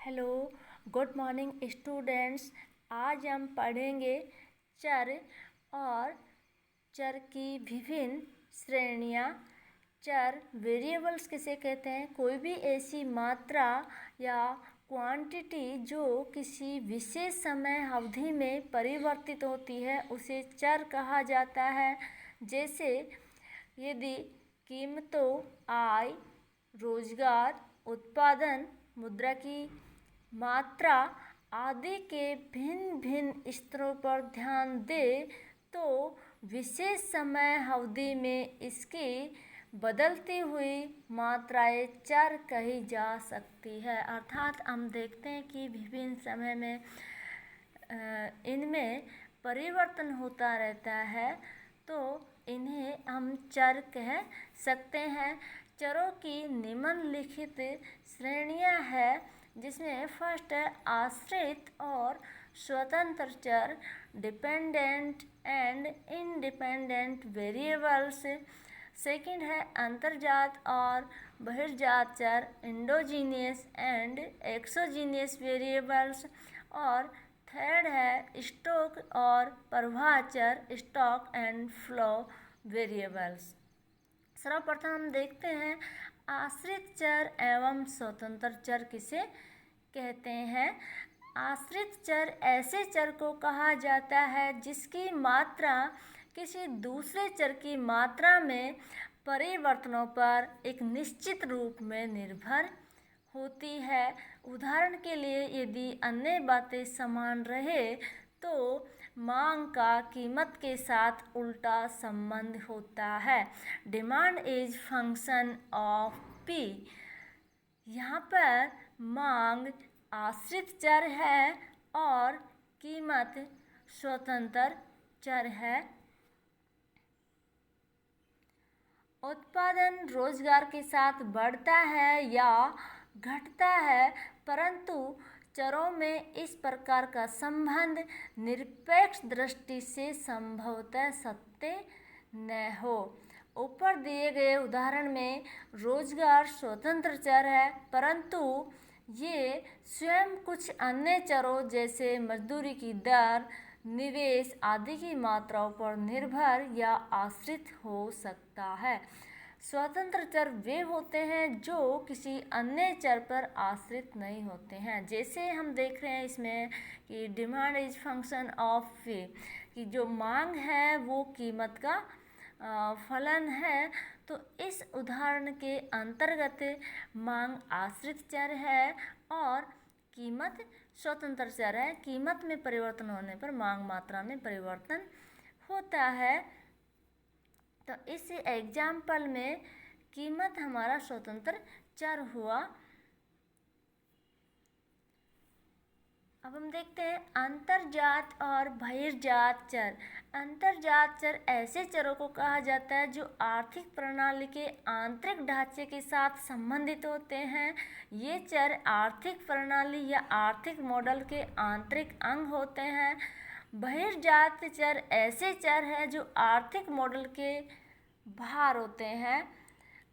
Hello, good morning students. आज हम पढ़ेंगे चर और चर की विभिन्न श्रेणियाँ। चर वेरिएबल्स किसे कहते हैं? कोई भी ऐसी मात्रा या क्वांटिटी जो किसी विशेष समय अवधि में परिवर्तित होती है उसे चर कहा जाता है। जैसे यदि कीमतों, आय, रोजगार, उत्पादन, मुद्रा की मात्रा आदि के भिन्न भिन्न स्तरों पर ध्यान दें तो विशेष समय अवधि में इसकी बदलती हुई मात्राएं चर कही जा सकती है। अर्थात हम देखते हैं कि विभिन्न समय में इनमें परिवर्तन होता रहता है, तो इन्हें हम चर कह सकते हैं। चरों की निम्नलिखित श्रेणियां हैं, जिसमें फर्स्ट है आश्रित और स्वतंत्र चर, dependent and independent variables. Second है अंतर्जात और बहिर्जात चर, इंडोजीनियस एंड एक्सोजीनियस वेरिएबल्स। और थर्ड है स्टॉक और प्रवाह चर, स्टॉक एंड फ्लो वेरिएबल्स। सर्वप्रथम हम देखते हैं आश्रित चर एवं स्वतंत्र चर किसे कहते हैं। आश्रित चर ऐसे चर को कहा जाता है जिसकी मात्रा किसी दूसरे चर की मात्रा में परिवर्तनों पर एक निश्चित रूप में निर्भर होती है। उदाहरण के लिए यदि अन्य बातें समान रहे तो मांग का कीमत के साथ उल्टा संबंध होता है। Demand is function of P. यहाँ पर मांग आश्रित चर है और कीमत स्वतंत्र चर है। उत्पादन रोजगार के साथ बढ़ता है या घटता है, परंतु चरों में इस प्रकार का संबंध निरपेक्ष दृष्टि से संभवतः सत्य न हो। ऊपर दिए गए उदाहरण में रोजगार स्वतंत्र चर है, परंतु ये स्वयं कुछ अन्य चरों जैसे मजदूरी की दर, निवेश आदि की मात्राओं पर निर्भर या आश्रित हो सकता है। स्वतंत्र चर वे होते हैं जो किसी अन्य चर पर आश्रित नहीं होते हैं। जैसे हम देख रहे हैं इसमें कि डिमांड इज फंक्शन ऑफ पे, कि जो मांग है वो कीमत का फलन है। तो इस उदाहरण के अंतर्गत मांग आश्रित चर है और कीमत स्वतंत्र चर है। कीमत में परिवर्तन होने पर मांग मात्रा में परिवर्तन होता है। तो इस एग्जाम्पल में कीमत हमारा स्वतंत्र चर हुआ। अब हम देखते हैं अंतर्जात और बहिर्जात चर। अंतर्जात चर ऐसे चरों को कहा जाता है जो आर्थिक प्रणाली के आंतरिक ढांचे के साथ संबंधित होते हैं। ये चर आर्थिक प्रणाली या आर्थिक मॉडल के आंतरिक अंग होते हैं। बहिर्जात चर ऐसे चर हैं जो आर्थिक मॉडल के बाहर होते हैं।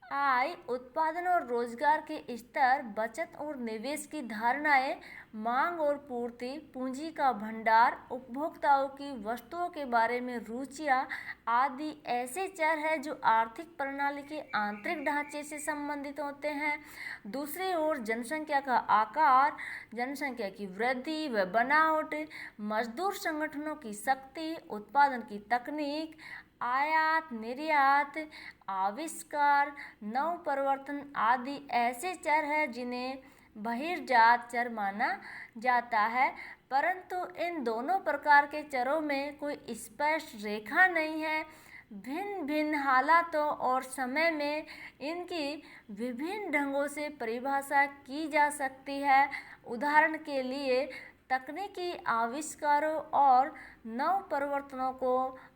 आय, उत्पादन और रोजगार के स्तर, बचत और निवेश की धारणाएं, मांग और पूर्ति, पूंजी का भंडार, उपभोक्ताओं की वस्तुओं के बारे में रुचियां आदि ऐसे चर हैं जो आर्थिक प्रणाली के आंतरिक ढांचे से संबंधित होते हैं। दूसरी ओर जनसंख्या का आकार, जनसंख्या की वृद्धि व बनावट, मजदूर संगठनों की शक्ति, उत्पादन की तकनीक, आयात निर्यात, आविष्कार, नव परिवर्तन आदि ऐसे चर हैं जिन्हें बहिर्जात चर माना जाता है। परंतु इन दोनों प्रकार के चरों में कोई स्पष्ट रेखा नहीं है। भिन्न भिन्न हालातों और समय में इनकी विभिन्न ढंगों से परिभाषा की जा सकती है। उदाहरण के लिए तकनीकी आविष्कारों और नव परिवर्तनों को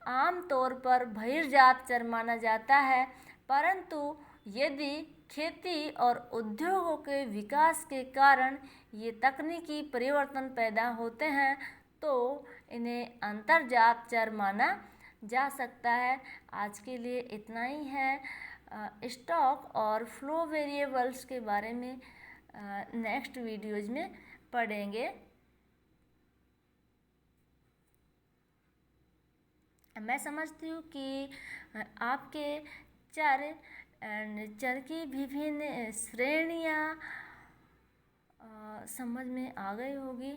आमतौर पर बहिर्जात चर माना जाता है, परंतु यदि खेती और उद्योगों के विकास के कारण ये तकनीकी परिवर्तन पैदा होते हैं तो इन्हें अंतर्जात चर माना जा सकता है। आज के लिए इतना ही है। स्टॉक और फ्लो वेरिएबल्स के बारे में नेक्स्ट वीडियोज में पढ़ेंगे। मैं समझती हूँ कि आपके चर की विभिन्न श्रेणियाँ समझ में आ गई होगी।